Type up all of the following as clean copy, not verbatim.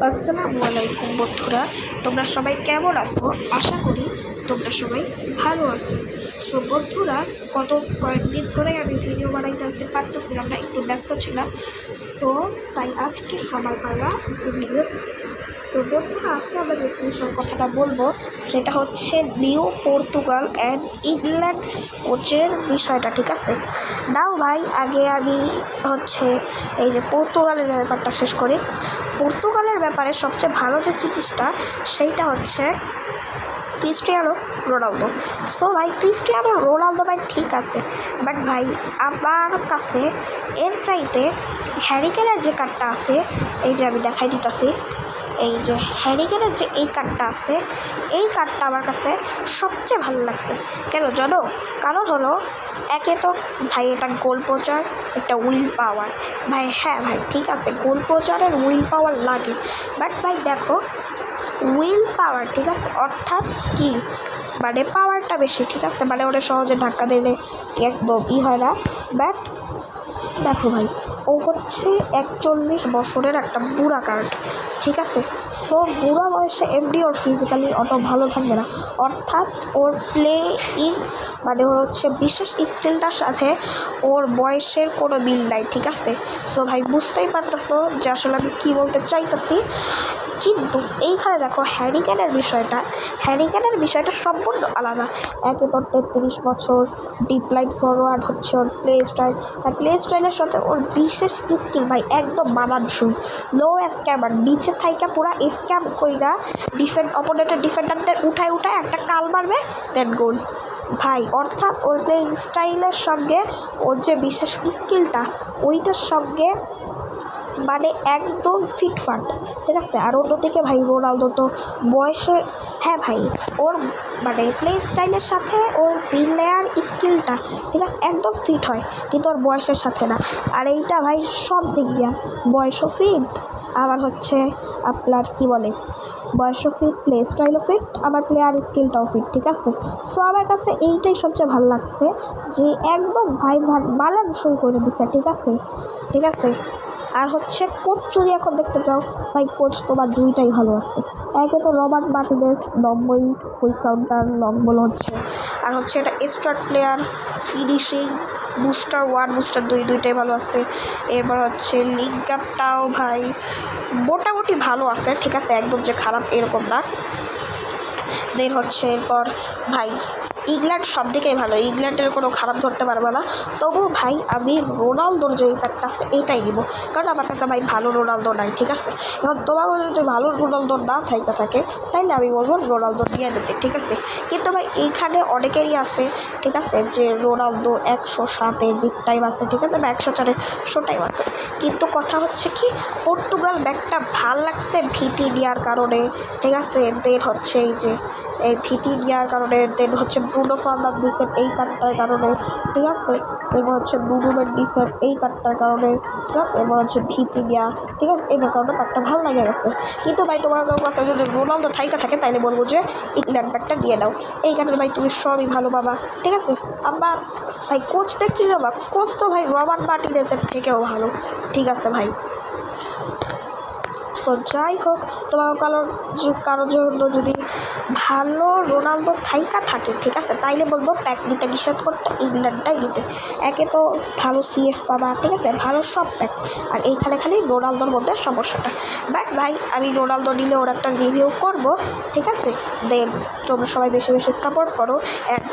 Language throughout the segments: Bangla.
আসসালামু আলাইকুম বন্ধুরা, তোমরা সবাই কেমন আছো? আশা করি তোমরা সবাই ভালো আছো। সো বন্ধুরা, কয়েকদিন ধরে আমি ভিডিও বানাইতে আসতে পারতেছিলাম না, একটু ব্যস্ত ছিলাম। সো তাই আজকে সময় পাইলাম একটু ভিডিও করতেছি। সো বন্ধুরা, আজকে আমরা যে বিষয় কথাটা বলবো সেটা হচ্ছে নিউ পর্তুগাল অ্যান্ড ইংল্যান্ড কোচের বিষয়টা, ঠিক আছে? নাও ভাই, আগে আমি এই যে পর্তুগালের ব্যাপারটা শেষ করি। পর্তুগালের ব্যাপারে সবচেয়ে ভালো যে জিনিসটা সেইটা হচ্ছে ক্রিস্টিয়ানো রোনালদো। সো ভাই, ক্রিস্টিয়ানো রোনালদো ভাই ঠিক আছে, বাট ভাই আমার কাছে এর চাইতে হ্যারি কেনের যে কার্ডটা আছে, এই যে আমি দেখাই দিতেছি, এই যে হ্যারি কেনের যে এই কার্ডটা আছে, এই কার্ডটা আমার কাছে সবচেয়ে ভালো লাগছে। কেন জানো? কারণ হলো, একে তো ভাই এটা গোল প্রচার, একটা উইল পাওয়ার। ভাই হ্যাঁ ভাই ঠিক আছে, গোল প্রচারের উইল পাওয়ার লাগে, বাট ভাই দেখো উইল পাওয়ার, ঠিক আছে, অর্থাৎ কি মানে পাওয়ারটা বেশি, ঠিক আছে, মানে ওরা সহজে ধাক্কা দিলে একদম হয় না। বাট দেখো ভাই, ও হচ্ছে 41 বছরের একটা বুড়া কার্ড, ঠিক আছে। সো বুড়া বয়সে এমনি ওর ফিজিক্যালি অত ভালো থাকবে না, অর্থাৎ ওর প্লেইং মানে ওর বিশেষ স্কিলটার সাথে ওর বয়সের কোনো মিল নাই, ঠিক আছে। সো ভাই বুঝতেই পারতেছো যে আসলে আমি কী বলতে চাইতেছি। কিন্তু এইখানে দেখো হ্যারি কেনের বিষয়টা সম্পূর্ণ আলাদা। একে তোর 33 বছর, ডিপ লাইন ফরওয়ার্ড হচ্ছে ওর প্লে স্টাইল, আর প্লে স্টাইলের সাথে ওর বিশেষ স্কিল ভাই একদম মানানসই। লো স্ক্যামার, নিচে থাইকা পুরা স্ক্যাম কইরা অপোনেন্টের ডিফেন্ডারদের উঠায় একটা কাল মারবে, দেন গোল ভাই। অর্থাৎ ওর প্লে স্টাইলের সঙ্গে ওর যে বিশেষ স্কিলটা ওইটার সঙ্গে মানে একদম ফিটফাট, ঠিক আছে। আর অন্যদিকে ভাই রোনালদো তো বয়সে, হ্যাঁ ভাই ওর মানে প্লে স্টাইলের সাথে ওর প্লেয়ার স্কিলটা, ঠিক আছে, একদম ফিট হয়, কিন্তু ওর বয়সের সাথে না। আর এইটা ভাই সব দিক দিয়া, বয়সও ফিট, আবার আপনার কি বলে, বয়সও ফিট, প্লে স্টাইলও ফিট, আবার প্লেয়ার স্কিলটাও ফিট, ঠিক আছে। সো আমার কাছে এইটাই সবচেয়ে ভালো লাগছে যে একদম ভাই মানানসই করে দিছে, ঠিক আছে। আর কোচ যদি এখন দেখতে চাও ভাই, কোচ তোমার দুইটাই ভালো আছে। একে তো Robert Martinez 90 quick counter long ball আর এটা start player, finishing, booster 1 booster 2 দুইটাই ভালো আছে। এরপর লিগ আপটাও ভাই মোটামুটি ভালো আছে, ঠিক আছে, একদম যে খারাপ এরকম না। দেন এরপর ভাই ইংল্যান্ড সব দিকেই ভালো, ইংল্যান্ডের কোনো খারাপ ধরতে পারবে না। তবু ভাই আমি রোনালদোর যে ইম্প্যাক্টটা আছে এইটাই নিব, কারণ আমার কাছে ভাই ভালো রোনালদো নাই, ঠিক আছে। এখন তোমাকে যদি ভালো রোনালদো না থাকে তাইলে আমি বলবো রোনালদো দিয়ে দিতে, ঠিক আছে। কিন্তু ভাই এইখানে অনেকেরই আছে, ঠিক আছে, যে রোনালদো 107-এর বিগ টাইম আছে, ঠিক আছে, বা 104-এর শো টাইম আছে। কিন্তু কথা হচ্ছে কি, পর্তুগাল ব্যাগটা ভাল লাগছে ভিটি নেওয়ার কারণে, ঠিক আছে। দেন এই যে এই ভিটি নেওয়ার কারণে, দেন ব্রুনো ফার্নান্দেজের এই কার্ডটার কারণে, ঠিক আছে। এবার ব্রুনো মেন্ডিসের এই কার্ডটার কারণে, ঠিক আছে। এবার ভিটি নেওয়া, ঠিক আছে, এদের কারণে কার্ডটা ভালো লাগে গেছে। কিন্তু ভাই তোমার কাছে যদি রোনালদো থাকে তাইলে বলবো যে ইংল্যান্ড ব্যাগটা দিয়ে নাও। এই কারণে ভাই তুমি সবই ভালো পাবা, ঠিক আছে। আবার ভাই কোচ দেখছি যাবা, কোচ তো ভাই রবার্ট মার্টিনেজের থেকেও ভালো, ঠিক আছে ভাই। সো যাই হোক, তোমার কারোর জন্য যদি ভালো রোনালদো থাকে, ঠিক আছে, তাইলে বলবো প্যাক নিতে নিষেধ করতে, ইংল্যান্ডটাই নিতে। একে তো ভালো সিএফ পাবা, ঠিক আছে, ভালো সব প্যাক, আর এইখানে খালি রোনালদোর মধ্যে সমস্যাটা। বাট ভাই আমি রোনালদো নিলে ওর একটা রিভিউ করবো, ঠিক আছে। দেন তোমরা সবাই বেশি বেশি সাপোর্ট করো।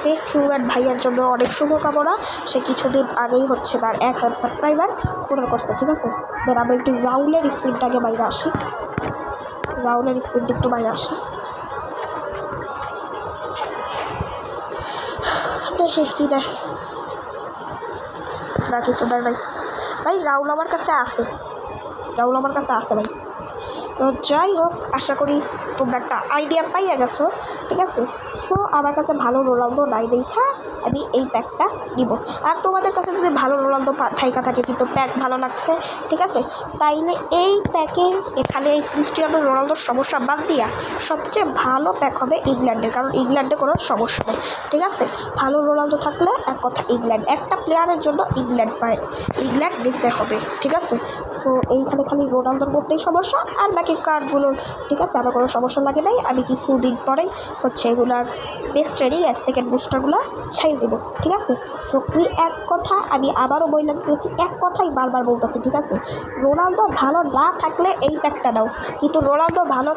দেশ হিউম্যান ভাইয়ের জন্য অনেক শুভকামনা। সে কিছুদিন আগেই তার 1000 সাবস্ক্রাইবার পূরণ করছে, ঠিক আছে। দেন আমরা একটু রাউলের স্পিডটাকে বাইরে আসি, একটু বাইরে আসি, দেখি কি দেখ না কিছু দেয় ভাই। রাউল আমার কাছে আছে ভাই, তো যাই হোক, আশা করি তোমরা একটা আইডিয়া পাইয়া গেছো, ঠিক আছে। সো আমার কাছে ভালো রোনালদো নাই দেখা আমি এই প্যাকটা নিব। আর তোমাদের কাছে যদি ভালো রোনালদো থাইকা থাকে কিন্তু প্যাক ভালো লাগছে, ঠিক আছে, তাইলে এই প্যাকের এখানে এই ক্রিস্টিয়ানো রোনালদোর সমস্যা বাদ দিয়া সবচেয়ে ভালো প্যাক হবে ইংল্যান্ডের, কারণ ইংল্যান্ডে কোনো সমস্যা নেই, ঠিক আছে। ভালো রোনালদো থাকলে এক কথা ইংল্যান্ড, একটা প্লেয়ারের জন্য ইংল্যান্ড পায়, ইংল্যান্ড নিতে হবে, ঠিক আছে। সো এইখানে খালি রোনালদোর মধ্যেই সমস্যা, আর বাকি কার্ডগুলোর ঠিক আছে আমার কোনো সমস্যা লাগে নাই। আমি কিছুদিন পরেই হচ্ছে এগুলার বেস্ট ট্রেনিং আর সেকেন্ড বুস্টারগুলো ছাই দেবো, ঠিক আছে। সো তুই এক কথা আমি আবারও বললাম, এক কথাই বারবার বলতেছি, ঠিক আছে। রোনালদো ভালো না থাকলে এই প্যাকটা নাও, কিন্তু রোনালদো ভালো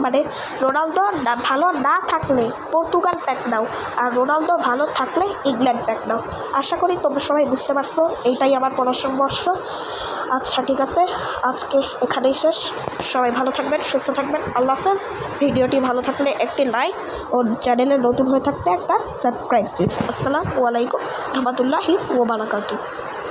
মানে রোনালদো ভালো না থাকলে পর্তুগাল প্যাক নাও, আর রোনালদো ভালো থাকলে ইংল্যান্ড প্যাক নাও। আশা করি তোমরা সবাই বুঝতে পারছো, এইটাই আমার পরামর্শ। আচ্ছা ঠিক আছে, আজকে এখানেই শেষ। সবাই ভালো থাকবেন, সুস্থ থাকবেন, আল্লাহ হাফেজ। ভিডিওটি ভালো থাকলে একটি লাইক ও চ্যানেলে নতুন হয়ে থাকতে একটা সাবস্ক্রাইব প্লিজ। আসসালামু আলাইকুম রহমতুল্লাহি ওয়া বারাকাতুহু।